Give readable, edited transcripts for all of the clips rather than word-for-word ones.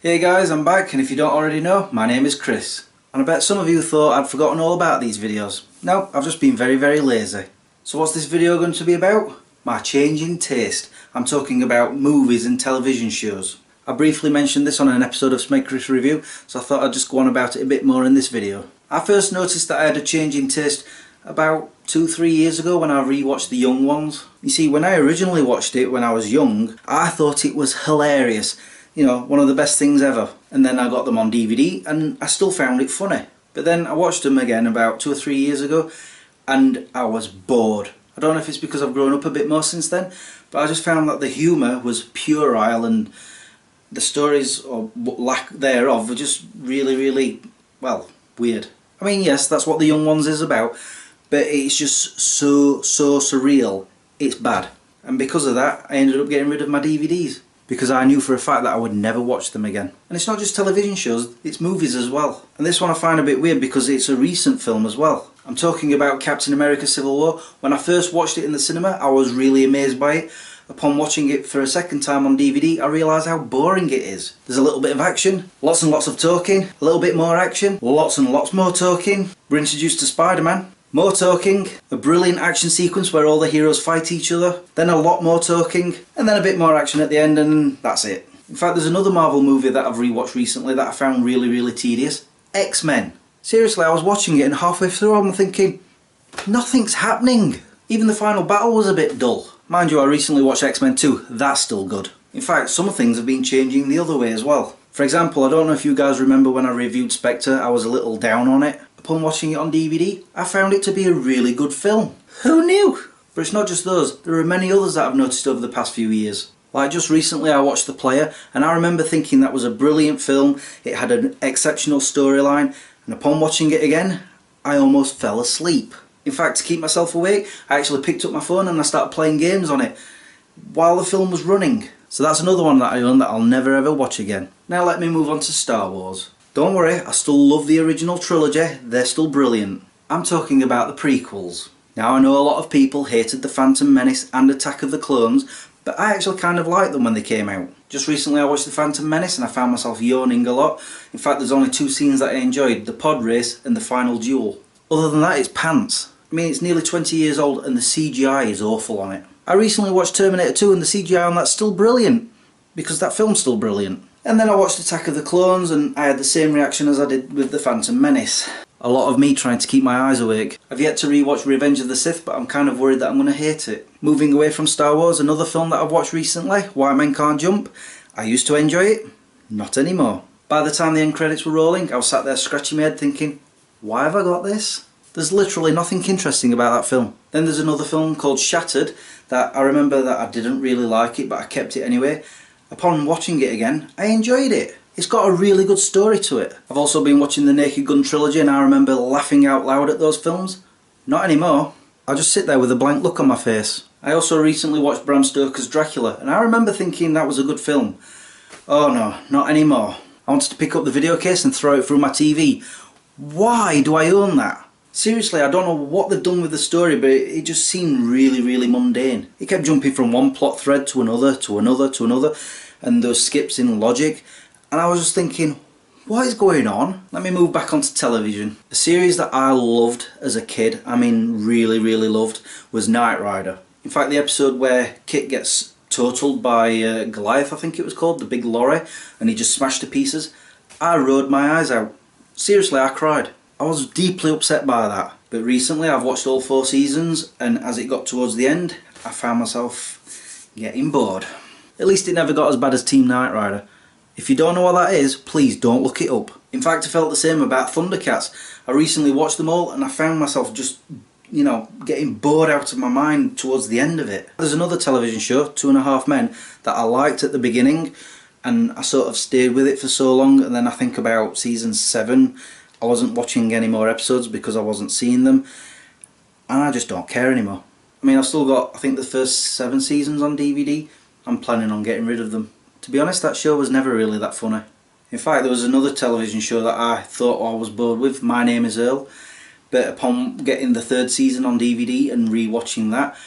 Hey guys, I'm back, and if you don't already know, my name is Chris. And I bet some of you thought I'd forgotten all about these videos. No, I've just been very lazy. So what's this video going to be about? My changing taste. I'm talking about movies and television shows. I briefly mentioned this on an episode of Smeg Chris Review, so I thought I'd just go on about it a bit more in this video. I first noticed that I had a change in taste about 2-3 years ago when I rewatched The Young Ones. You see, when I originally watched it when I was young, I thought it was hilarious. You know, one of the best things ever. And then I got them on DVD and I still found it funny. But then I watched them again about 2 or 3 years ago and I was bored. I don't know if it's because I've grown up a bit more since then, but I just found that the humour was puerile and the stories, or lack thereof, were just really, well, weird. I mean, yes, that's what The Young Ones is about, but it's just so surreal, it's bad. And because of that, I ended up getting rid of my DVDs. Because I knew for a fact that I would never watch them again. And it's not just television shows, it's movies as well. And this one I find a bit weird because it's a recent film as well. I'm talking about Captain America Civil War. When I first watched it in the cinema, I was really amazed by it. Upon watching it for a second time on DVD, I realised how boring it is. There's a little bit of action, lots and lots of talking, a little bit more action, lots and lots more talking. We're introduced to Spider-Man. More talking, a brilliant action sequence where all the heroes fight each other, then a lot more talking, and then a bit more action at the end, and that's it. In fact, there's another Marvel movie that I've rewatched recently that I found really tedious. X-Men. Seriously, I was watching it and halfway through I'm thinking, nothing's happening. Even the final battle was a bit dull. Mind you, I recently watched X-Men 2, that's still good. In fact, some things have been changing the other way as well. For example, I don't know if you guys remember when I reviewed Spectre, I was a little down on it. Upon watching it on DVD, I found it to be a really good film. Who knew? But it's not just those, there are many others that I've noticed over the past few years. Like just recently I watched The Player, and I remember thinking that was a brilliant film, it had an exceptional storyline, and upon watching it again, I almost fell asleep. In fact, to keep myself awake, I actually picked up my phone and I started playing games on it while the film was running. So that's another one that I own that I'll never ever watch again. Now let me move on to Star Wars. Don't worry, I still love the original trilogy, they're still brilliant. I'm talking about the prequels. Now I know a lot of people hated The Phantom Menace and Attack of the Clones, but I actually kind of liked them when they came out. Just recently I watched The Phantom Menace and I found myself yawning a lot. In fact, there's only 2 scenes that I enjoyed, the pod race and the final duel. Other than that, it's pants. I mean, it's nearly 20 years old and the CGI is awful on it. I recently watched Terminator 2 and the CGI on that's still brilliant, because that film's still brilliant. And then I watched Attack of the Clones and I had the same reaction as I did with The Phantom Menace. A lot of me trying to keep my eyes awake. I've yet to rewatch Revenge of the Sith, but I'm kind of worried that I'm going to hate it. Moving away from Star Wars, another film that I've watched recently, White Men Can't Jump. I used to enjoy it, not anymore. By the time the end credits were rolling, I was sat there scratching my head thinking, why have I got this? There's literally nothing interesting about that film. Then there's another film called Shattered that I remember that I didn't really like it, but I kept it anyway. Upon watching it again, I enjoyed it. It's got a really good story to it. I've also been watching the Naked Gun trilogy and I remember laughing out loud at those films. Not anymore. I just sit there with a blank look on my face. I also recently watched Bram Stoker's Dracula and I remember thinking that was a good film. Oh no, not anymore. I wanted to pick up the video case and throw it through my TV. Why do I own that? Seriously, I don't know what they've done with the story, but it just seemed really mundane. It kept jumping from one plot thread to another, and those skips in logic. And I was just thinking, what is going on? Let me move back onto television. A series that I loved as a kid, I mean really loved, was Knight Rider. In fact, the episode where Kit gets totaled by Goliath, I think it was called, the big lorry, and he just smashed to pieces. I rolled my eyes out. Seriously, I cried. I was deeply upset by that, but recently I've watched all 4 seasons and as it got towards the end I found myself getting bored. At least it never got as bad as Team Knight Rider. If you don't know what that is, please don't look it up. In fact, I felt the same about Thundercats. I recently watched them all and I found myself just, you know, getting bored out of my mind towards the end of it. There's another television show, 2.5 Men, that I liked at the beginning and I sort of stayed with it for so long, and then I think about season 7 I wasn't watching any more episodes because I wasn't seeing them, and I just don't care anymore. I mean, I've still got, I think, the first 7 seasons on DVD. I'm planning on getting rid of them. To be honest, that show was never really that funny. In fact, there was another television show that I thought I was bored with, My Name is Earl, but upon getting the 3rd season on DVD and re-watching that,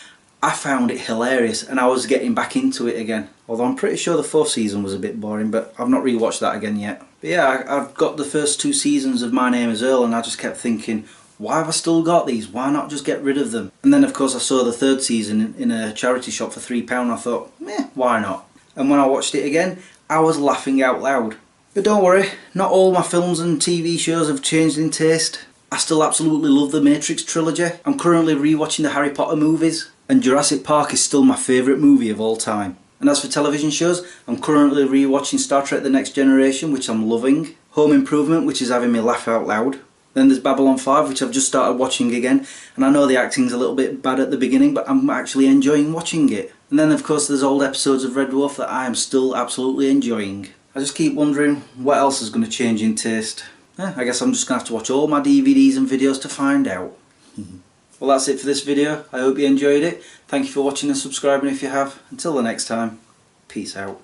I found it hilarious and I was getting back into it again. Although I'm pretty sure the 4th season was a bit boring, but I've not rewatched that again yet. But yeah, I've got the first 2 seasons of My Name is Earl and I just kept thinking, why have I still got these? Why not just get rid of them? And then of course I saw the 3rd season in a charity shop for £3. I thought, why not? And when I watched it again, I was laughing out loud. But don't worry, not all my films and TV shows have changed in taste. I still absolutely love the Matrix trilogy. I'm currently rewatching the Harry Potter movies, and Jurassic Park is still my favourite movie of all time. And as for television shows, I'm currently rewatching Star Trek The Next Generation, which I'm loving, Home Improvement, which is having me laugh out loud. Then there's Babylon 5, which I've just started watching again, and I know the acting's a little bit bad at the beginning, but I'm actually enjoying watching it. And then of course there's old episodes of Red Dwarf that I am still absolutely enjoying. I just keep wondering what else is going to change in taste. I guess I'm just going to have to watch all my DVDs and videos to find out. Well, that's it for this video. I hope you enjoyed it. Thank you for watching and subscribing if you have. Until the next time, peace out.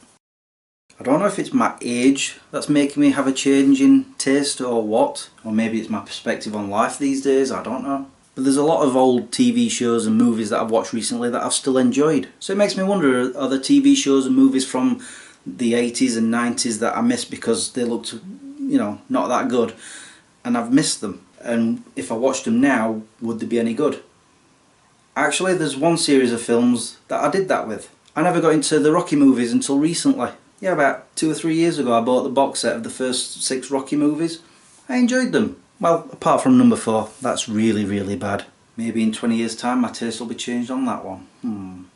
I don't know if it's my age that's making me have a change in taste or what. Or maybe it's my perspective on life these days, I don't know. But there's a lot of old TV shows and movies that I've watched recently that I've still enjoyed. So it makes me wonder, are there TV shows and movies from the 80s and 90s that I missed because they looked, you know, not that good, and I've missed them, and if I watched them now, would they be any good? Actually, there's one series of films that I did that with. I never got into the Rocky movies until recently. Yeah, about 2 or 3 years ago I bought the box set of the first 6 Rocky movies. I enjoyed them. Well, apart from number 4, that's really, really bad. Maybe in 20 years time my taste will be changed on that one.